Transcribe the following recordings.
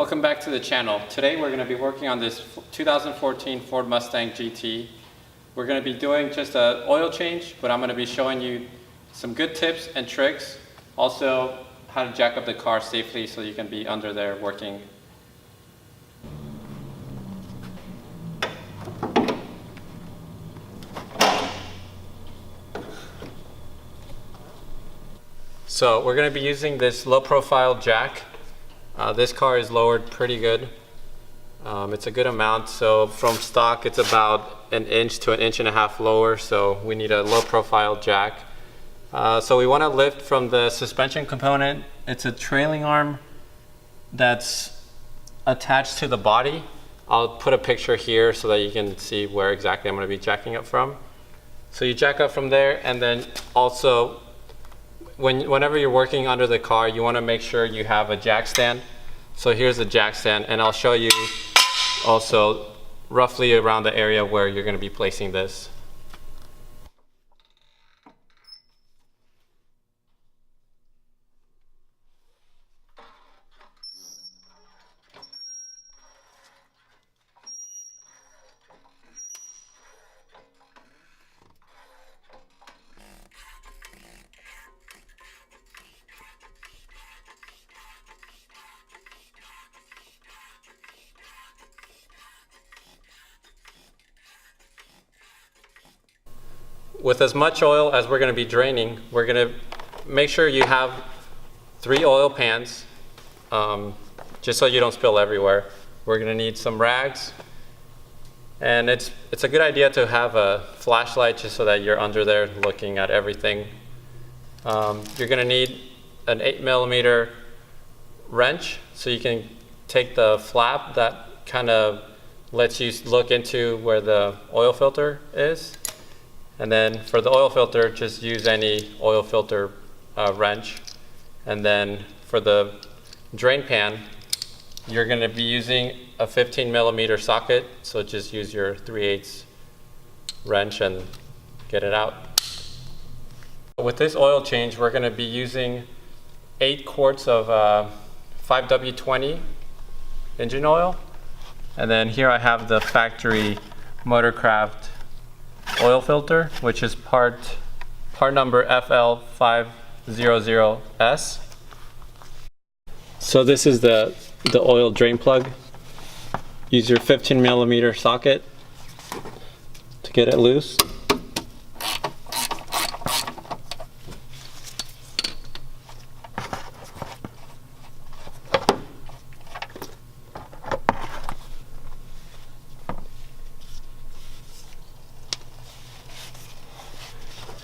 Welcome back to the channel. Today we're going to be working on this 2014 Ford Mustang GT. We're going to be doing just an oil change, but I'm going to be showing you some good tips and tricks. Also, how to jack up the car safely so you can be under there working. So we're going to be using this low profile jack. This car is lowered pretty good. It's a good amount, so from stock it's about 1 inch to 1.5 inches lower, so we need a low profile jack. So we want to lift from the suspension component. It's a trailing arm that's attached to the body. I'll put a picture here so that you can see where exactly I'm going to be jacking up from. So you jack up from there, and then also whenever you're working under the car, you want to make sure you have a jack stand. So here's the jack stand, and I'll show you also roughly around the area where you're going to be placing this. With as much oil as we're going to be draining, we're going to make sure you have 3 oil pans, just so you don't spill everywhere. We're going to need some rags, and it's a good idea to have a flashlight just so that you're under there looking at everything. You're going to need an 8mm wrench, so you can take the flap that kind of lets you look into where the oil filter is. And then for the oil filter, just use any oil filter wrench. And then for the drain pan, you're going to be using a 15mm socket, so just use your 3/8 wrench and get it out. With this oil change, we're going to be using 8 quarts of 5W20 engine oil. And then here I have the factory Motorcraft Oil Filter, which is part number FL500S. So this is the oil drain plug. Use your 15mm socket to get it loose.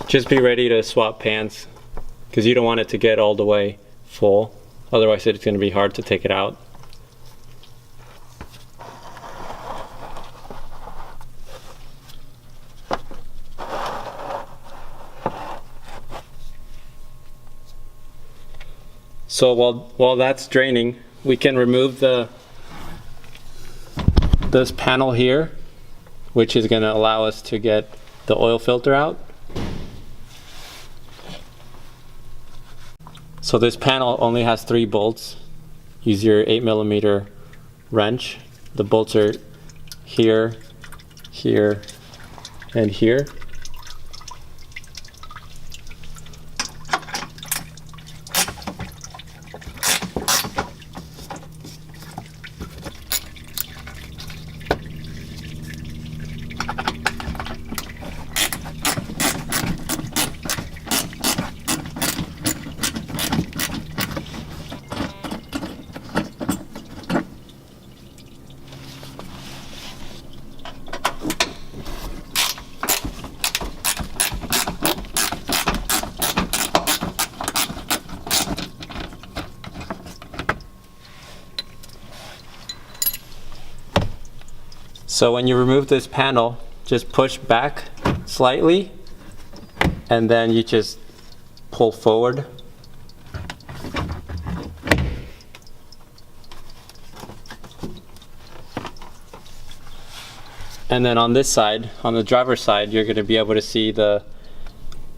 Just be ready to swap pans, because you don't want it to get all the way full. Otherwise it's going to be hard to take it out. So while that's draining, we can remove this panel here, which is going to allow us to get the oil filter out. So this panel only has 3 bolts. Use your 8mm wrench. The bolts are here, here, and here. So when you remove this panel, just push back slightly, and then you just pull forward. And then on this side, on the driver's side, you're going to be able to see the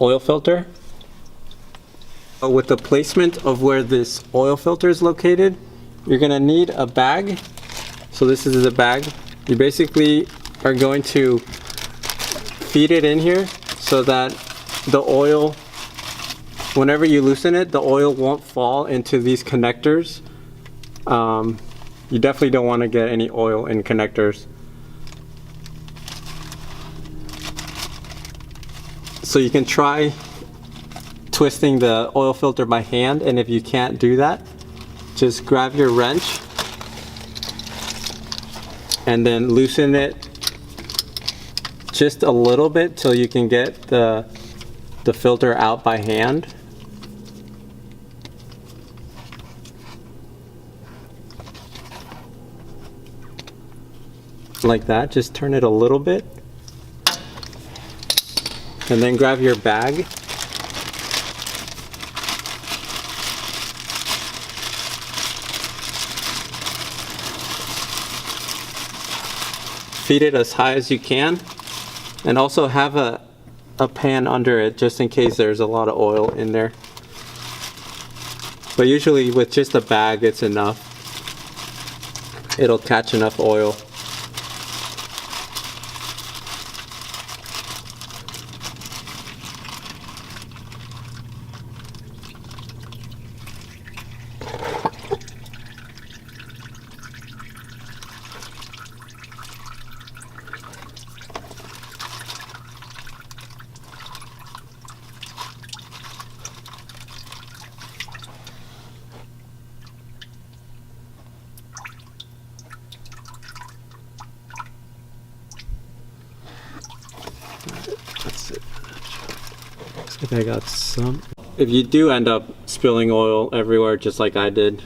oil filter. With the placement of where this oil filter is located, you're gonna need a bag. So this is the bag. You basically are going to feed it in here so that the oil, whenever you loosen it, the oil won't fall into these connectors. You definitely don't want to get any oil in connectors. So you can try twisting the oil filter by hand, and if you can't do that, just grab your wrench and then loosen it just a little bit till you can get the filter out by hand. Like that, just turn it a little bit. And then grab your bag. Feed it as high as you can, and also have a pan under it just in case there's a lot of oil in there. But usually with just a bag it's enough. It'll catch enough oil. That's it. Looks like I got some. If you do end up spilling oil everywhere just like I did,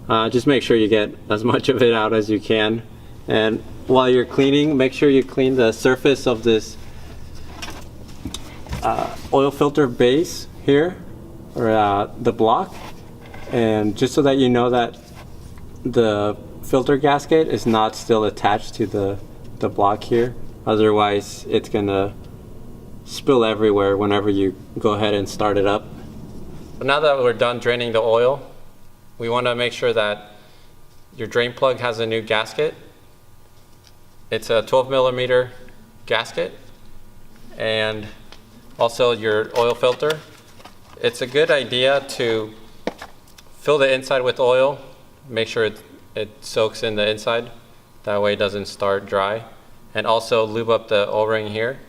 just make sure you get as much of it out as you can. And while you're cleaning, make sure you clean the surface of this oil filter base here, or the block, and just so that you know that the filter gasket is not still attached to the block here. Otherwise it's gonna spill everywhere whenever you go ahead and start it up. Now that we're done draining the oil, we want to make sure that your drain plug has a new gasket. It's a 12mm gasket, and also your oil filter. It's a good idea to fill the inside with oil, make sure it soaks in the inside, that way it doesn't start dry, and also lube up the O-ring here.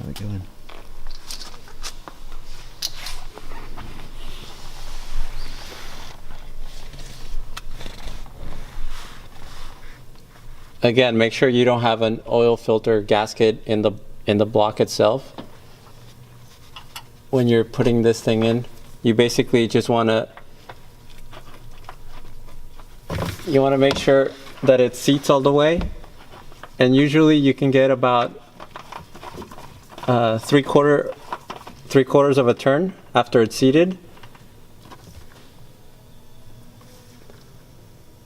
How we going? Again, make sure you don't have an oil filter gasket in the block itself. When you're putting this thing in, you basically just want to make sure that it seats all the way, and usually you can get about three quarters of a turn after it's seated.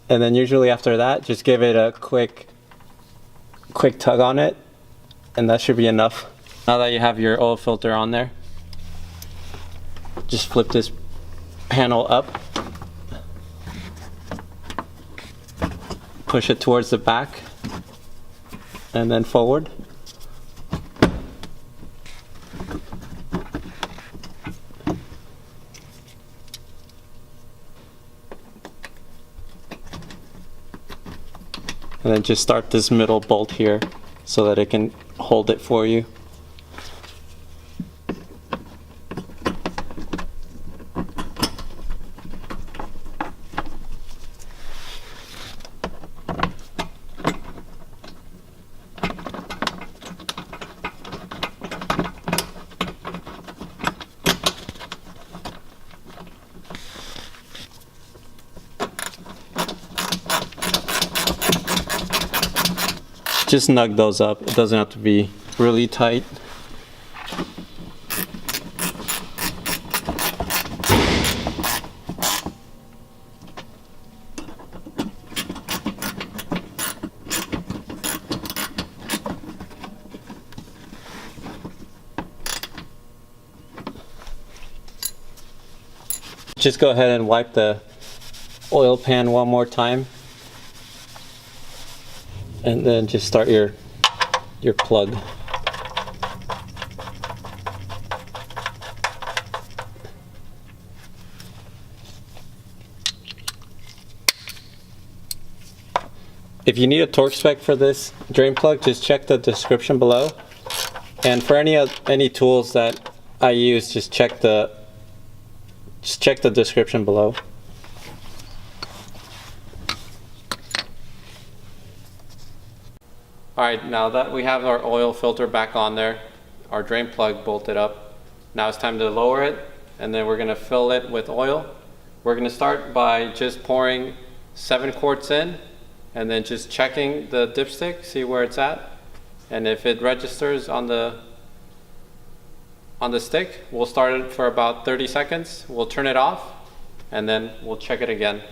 And then usually after that, just give it a quick tug on it, and that should be enough. Now that you have your oil filter on there, just flip this panel up, push it towards the back, and then forward. And then just start this middle bolt here so that it can hold it for you. just snug those up. It doesn't have to be really tight. Just go ahead and wipe the oil pan one more time, and then just start your plug. If you need a torque spec for this drain plug, just check the description below. And for any tools that I use, just check the description below. Alright, now that we have our oil filter back on there, our drain plug bolted up, now it's time to lower it, and then we're going to fill it with oil. We're going to start by just pouring 7 quarts in, and then just checking the dipstick, see where it's at, and if it registers on the stick, we'll start it for about 30 seconds, we'll turn it off, and then we'll check it again.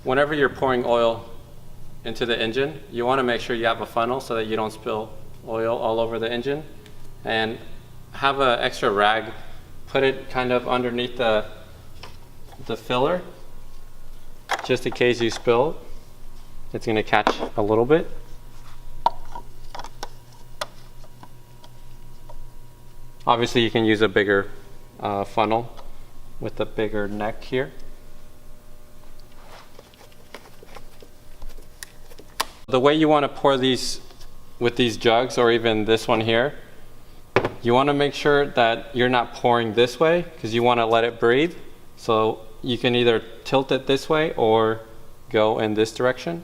Whenever you're pouring oil into the engine, you want to make sure you have a funnel so that you don't spill oil all over the engine, and have an extra rag, put it kind of underneath the filler, just in case you spill. It's going to catch a little bit. Obviously you can use a bigger funnel with a bigger neck here. The way you want to pour these with these jugs, or even this one here, you want to make sure that you're not pouring this way, because you want to let it breathe. So you can either tilt it this way or go in this direction.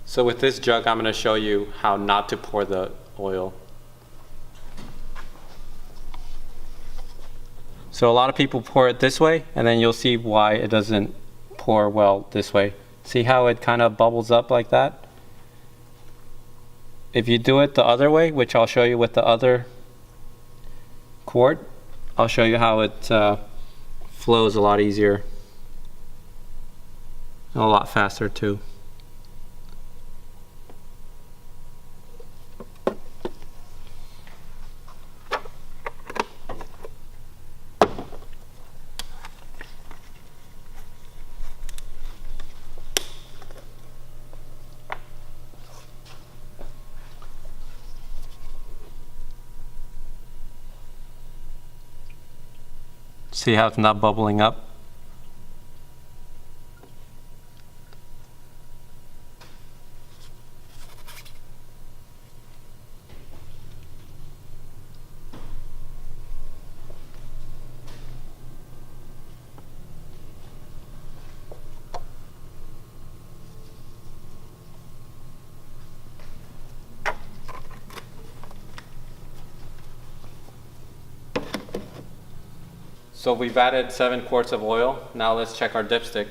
So with this jug, I'm going to show you how not to pour the oil. So a lot of people pour it this way, and then you'll see why it doesn't pour well this way. See how it kind of bubbles up like that? If you do it the other way, which I'll show you with the other quart, I'll show you how it flows a lot easier and a lot faster too. See how it's not bubbling up? So we've added 7 quarts of oil. Now let's check our dipstick.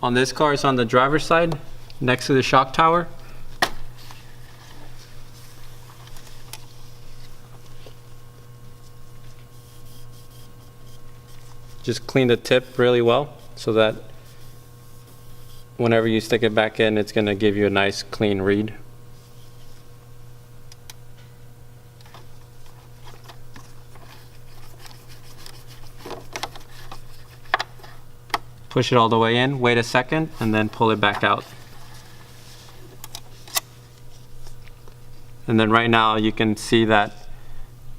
On this car, it's on the driver's side, next to the shock tower. just clean the tip really well so that whenever you stick it back in, it's going to give you a nice clean read. Push it all the way in, wait a second, and then pull it back out. And then right now you can see that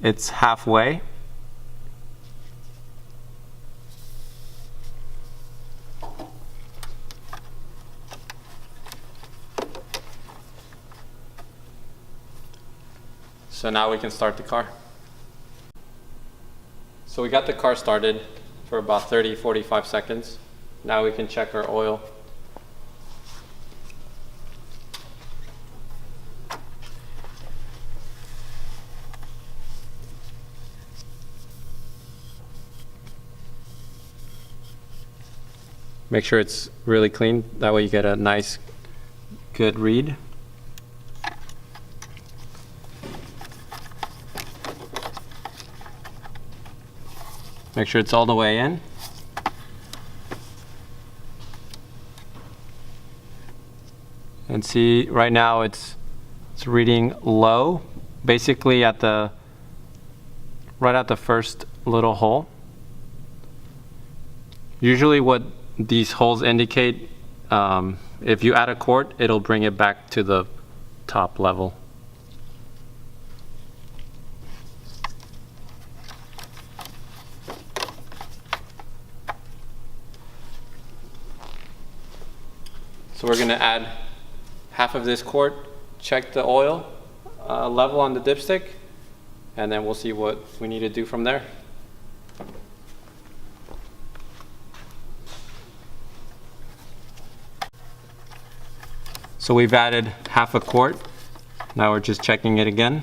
it's halfway. So now we can start the car. So we got the car started for about 30-45 seconds. Now we can check our oil. Make sure it's really clean, that way you get a nice, good read. Make sure it's all the way in. And see, right now it's reading low, basically right at the first little hole. Usually what these holes indicate, if you add a quart, it'll bring it back to the top level. So we're going to add half of this quart, check the oil level on the dipstick, and then we'll see what we need to do from there. So we've added half a quart. Now we're just checking it again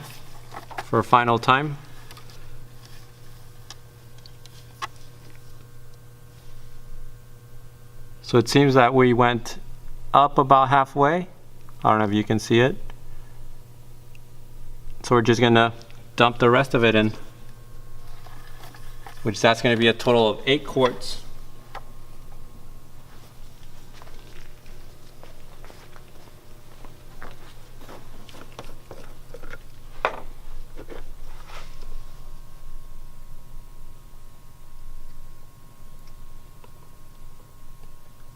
for a final time. So it seems that we went up about halfway. I don't know if you can see it. So we're just gonna dump the rest of it in, which that's gonna be a total of 8 quarts.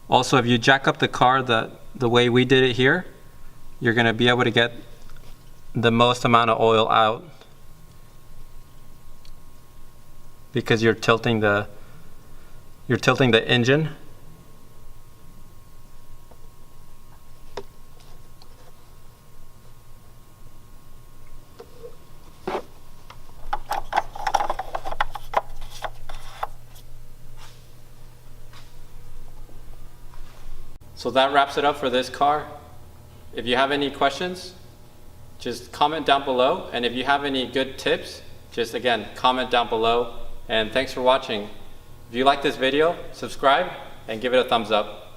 Also, if you jack up the car the way we did it here, you're going to be able to get the most amount of oil out because you're tilting the engine. So that wraps it up for this car. If you have any questions, just comment down below. And if you have any good tips, just again, comment down below. And thanks for watching. If you like this video, subscribe and give it a thumbs up.